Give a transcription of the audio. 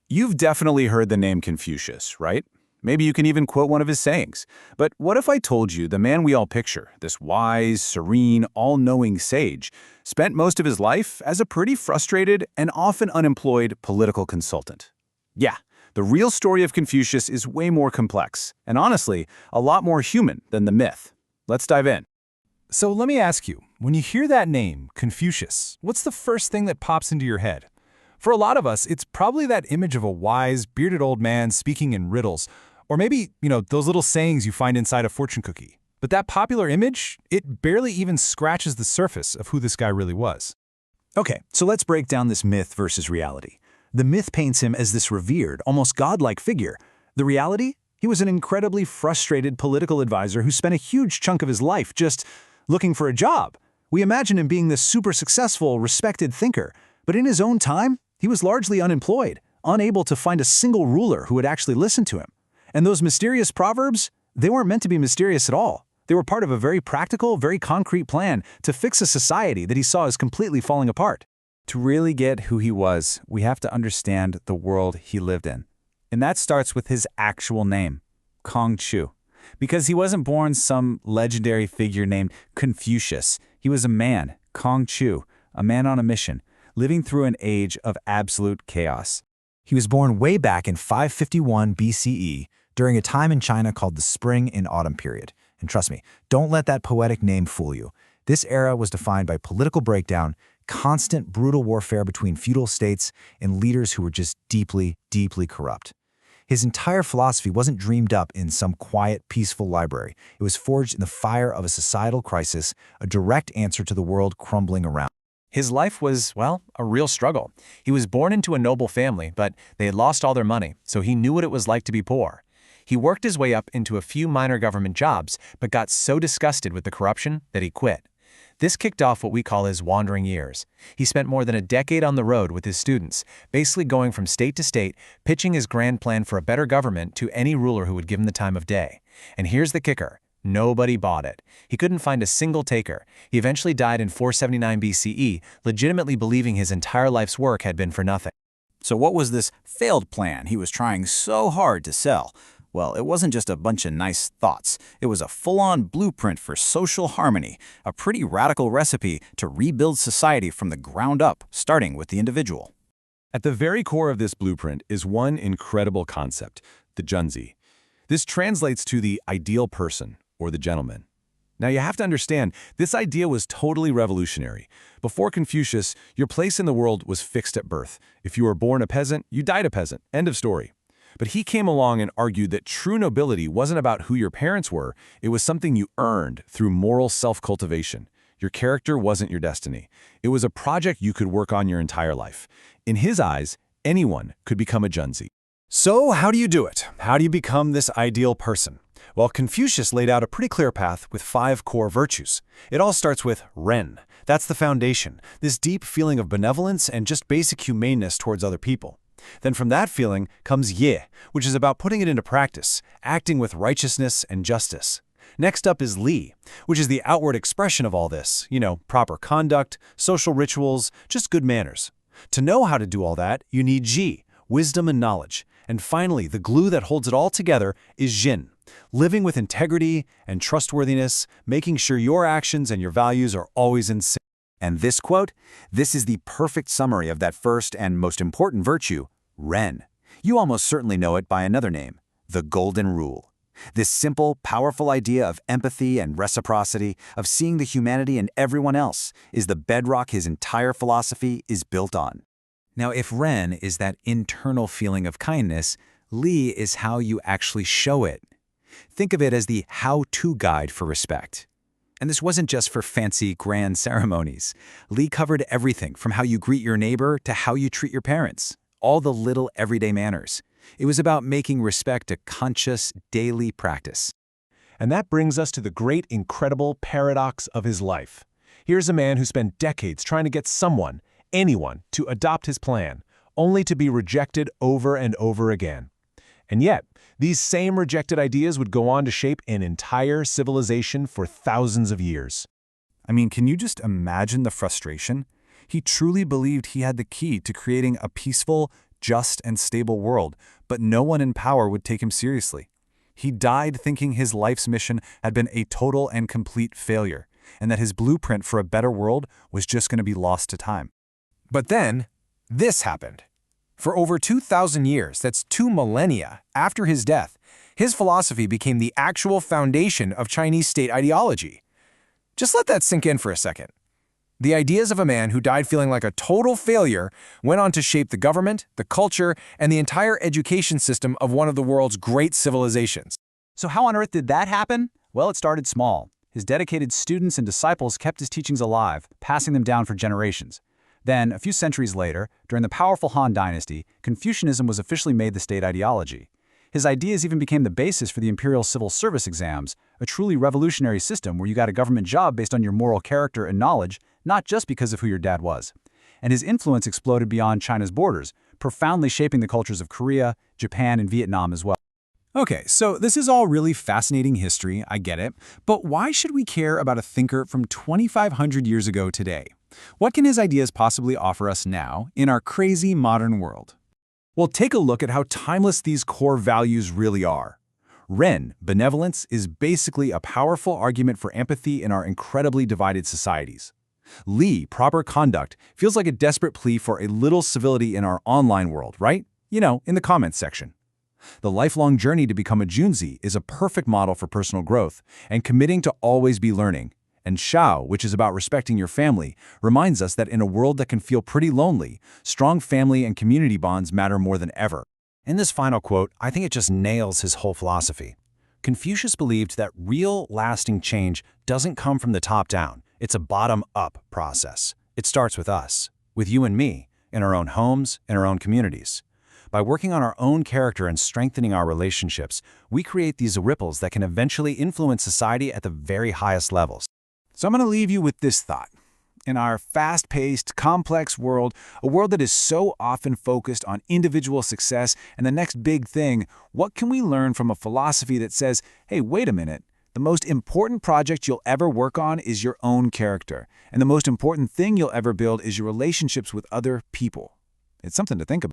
You've definitely heard the name Confucius, right? Maybe you can even quote one of his sayings. But what if I told you the man we all picture, this wise, serene, all-knowing sage, spent most of his life as a pretty frustrated and often unemployed political consultant? Yeah, the real story of Confucius is way more complex, and honestly, a lot more human than the myth. Let's dive in. So let me ask you, when you hear that name, Confucius, what's the first thing that pops into your head? For a lot of us, it's probably that image of a wise, bearded old man speaking in riddles, or maybe, those little sayings you find inside a fortune cookie. But that popular image, it barely even scratches the surface of who this guy really was. Okay, so let's break down this myth versus reality. The myth paints him as this revered, almost godlike figure. The reality? He was an incredibly frustrated political advisor who spent a huge chunk of his life just looking for a job. We imagine him being this super successful, respected thinker, but in his own time, he was largely unemployed, unable to find a single ruler who would actually listen to him. And those mysterious proverbs, they weren't meant to be mysterious at all. They were part of a very practical, very concrete plan to fix a society that he saw as completely falling apart. To really get who he was, we have to understand the world he lived in. And that starts with his actual name, Confucius. Because he wasn't born some legendary figure named Confucius. He was a man, Confucius, a man on a mission, living through an age of absolute chaos. He was born way back in 551 BCE during a time in China called the Spring and Autumn period. And trust me, don't let that poetic name fool you. This era was defined by political breakdown, constant brutal warfare between feudal states, and leaders who were just deeply, deeply corrupt. His entire philosophy wasn't dreamed up in some quiet, peaceful library. It was forged in the fire of a societal crisis, a direct answer to the world crumbling around. His life was, well, a real struggle. He was born into a noble family, but they had lost all their money, so he knew what it was like to be poor. He worked his way up into a few minor government jobs, but got so disgusted with the corruption that he quit. This kicked off what we call his wandering years. He spent more than a decade on the road with his students, basically going from state to state, pitching his grand plan for a better government to any ruler who would give him the time of day. And here's the kicker. Nobody bought it. He couldn't find a single taker. He eventually died in 479 BCE, legitimately believing his entire life's work had been for nothing. So what was this failed plan he was trying so hard to sell? Well, it wasn't just a bunch of nice thoughts. It was a full-on blueprint for social harmony, a pretty radical recipe to rebuild society from the ground up, starting with the individual. At the very core of this blueprint is one incredible concept, the junzi. This translates to the ideal person, or the gentleman. Now you have to understand, this idea was totally revolutionary. Before Confucius, your place in the world was fixed at birth. If you were born a peasant, you died a peasant. End of story. But he came along and argued that true nobility wasn't about who your parents were, it was something you earned through moral self-cultivation. Your character wasn't your destiny. It was a project you could work on your entire life. In his eyes, anyone could become a junzi. So how do you do it? How do you become this ideal person? Well, Confucius laid out a pretty clear path with 5 core virtues. It all starts with Ren. That's the foundation, this deep feeling of benevolence and just basic humaneness towards other people. Then from that feeling comes Ye, which is about putting it into practice, acting with righteousness and justice. Next up is Li, which is the outward expression of all this, proper conduct, social rituals, just good manners. To know how to do all that, you need Ji, wisdom and knowledge. And finally, the glue that holds it all together is Jin, living with integrity and trustworthiness, making sure your actions and your values are always in sync. And this quote, this is the perfect summary of that first and most important virtue, Ren. You almost certainly know it by another name, the Golden Rule. This simple, powerful idea of empathy and reciprocity, of seeing the humanity in everyone else, is the bedrock his entire philosophy is built on. Now, if Ren is that internal feeling of kindness, Li is how you actually show it. Think of it as the how-to guide for respect. And this wasn't just for fancy, grand ceremonies. Li covered everything from how you greet your neighbor to how you treat your parents, all the little everyday manners. It was about making respect a conscious, daily practice. And that brings us to the great, incredible paradox of his life. Here's a man who spent decades trying to get someone, anyone, to adopt his plan, only to be rejected over and over again. And yet, these same rejected ideas would go on to shape an entire civilization for thousands of years. I mean, can you just imagine the frustration? He truly believed he had the key to creating a peaceful, just, and stable world, but no one in power would take him seriously. He died thinking his life's mission had been a total and complete failure, and that his blueprint for a better world was just going to be lost to time. But then, this happened. For over 2,000 years, that's 2 millennia after his death, his philosophy became the actual foundation of Chinese state ideology. Just let that sink in for a second. The ideas of a man who died feeling like a total failure went on to shape the government, the culture, and the entire education system of one of the world's great civilizations. So how on earth did that happen? Well, it started small. His dedicated students and disciples kept his teachings alive, passing them down for generations. Then, a few centuries later, during the powerful Han Dynasty, Confucianism was officially made the state ideology. His ideas even became the basis for the imperial civil service exams, a truly revolutionary system where you got a government job based on your moral character and knowledge, not just because of who your dad was. And his influence exploded beyond China's borders, profoundly shaping the cultures of Korea, Japan, and Vietnam as well. Okay, so this is all really fascinating history, I get it, but why should we care about a thinker from 2,500 years ago today? What can his ideas possibly offer us now in our crazy modern world? Well, take a look at how timeless these core values really are. Ren, benevolence, is basically a powerful argument for empathy in our incredibly divided societies. Li, proper conduct, feels like a desperate plea for a little civility in our online world, right? You know, in the comments section. The lifelong journey to become a Junzi is a perfect model for personal growth and committing to always be learning. And Shao, which is about respecting your family, reminds us that in a world that can feel pretty lonely, strong family and community bonds matter more than ever. In this final quote, I think it just nails his whole philosophy. Confucius believed that real, lasting change doesn't come from the top down. It's a bottom-up process. It starts with us, with you and me, in our own homes, in our own communities. By working on our own character and strengthening our relationships, we create these ripples that can eventually influence society at the very highest levels. So I'm going to leave you with this thought. In our fast-paced, complex world, a world that is so often focused on individual success and the next big thing, what can we learn from a philosophy that says, hey, wait a minute, the most important project you'll ever work on is your own character, and the most important thing you'll ever build is your relationships with other people? It's something to think about.